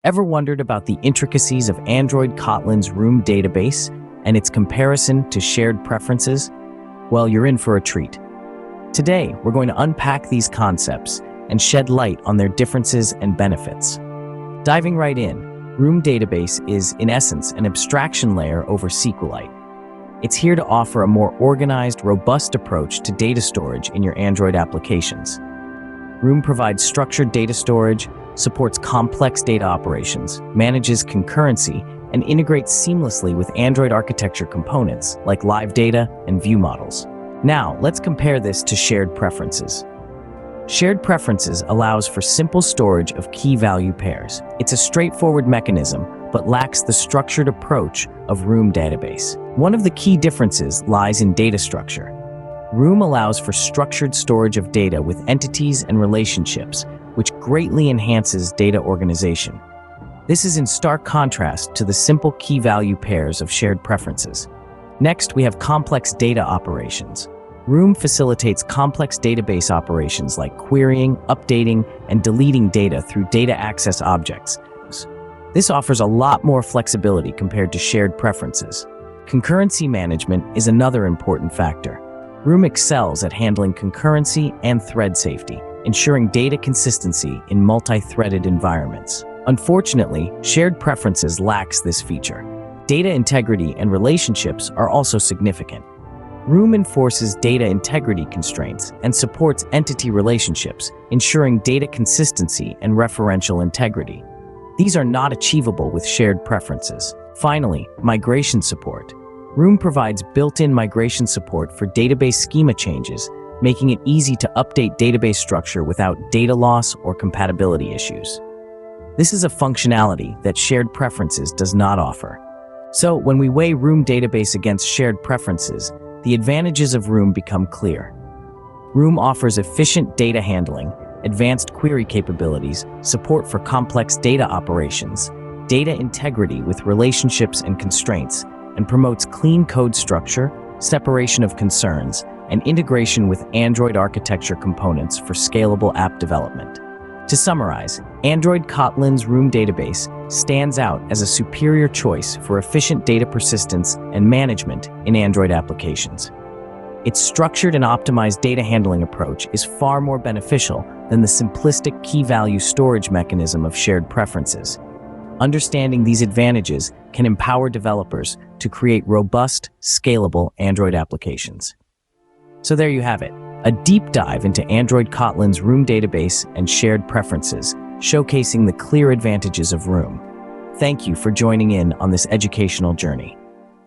Ever wondered about the intricacies of Android Kotlin's Room database and its comparison to shared preferences? Well, you're in for a treat. Today, we're going to unpack these concepts and shed light on their differences and benefits. Diving right in, Room database is, in essence, an abstraction layer over SQLite. It's here to offer a more organized, robust approach to data storage in your Android applications. Room provides structured data storage, supports complex data operations, manages concurrency, and integrates seamlessly with Android architecture components like LiveData and ViewModels. Now, let's compare this to shared preferences. Shared preferences allows for simple storage of key value pairs. It's a straightforward mechanism, but lacks the structured approach of Room database. One of the key differences lies in data structure. Room allows for structured storage of data with entities and relationships, which greatly enhances data organization. This is in stark contrast to the simple key value pairs of shared preferences. Next, we have complex data operations. Room facilitates complex database operations like querying, updating, and deleting data through data access objects. This offers a lot more flexibility compared to shared preferences. Concurrency management is another important factor. Room excels at handling concurrency and thread safety, ensuring data consistency in multi-threaded environments. Unfortunately, shared preferences lacks this feature. Data integrity and relationships are also significant. Room enforces data integrity constraints and supports entity relationships, ensuring data consistency and referential integrity. These are not achievable with shared preferences. Finally, migration support. Room provides built-in migration support for database schema changes, making it easy to update database structure without data loss or compatibility issues. This is a functionality that shared preferences does not offer. So, when we weigh Room database against shared preferences, the advantages of Room become clear. Room offers efficient data handling, advanced query capabilities, support for complex data operations, data integrity with relationships and constraints, and promotes clean code structure, separation of concerns, and integration with Android architecture components for scalable app development. To summarize, Android Kotlin's Room database stands out as a superior choice for efficient data persistence and management in Android applications. Its structured and optimized data handling approach is far more beneficial than the simplistic key-value storage mechanism of shared preferences. Understanding these advantages can empower developers to create robust, scalable Android applications. So there you have it, a deep dive into Android Kotlin's Room database and shared preferences, showcasing the clear advantages of Room. Thank you for joining in on this educational journey.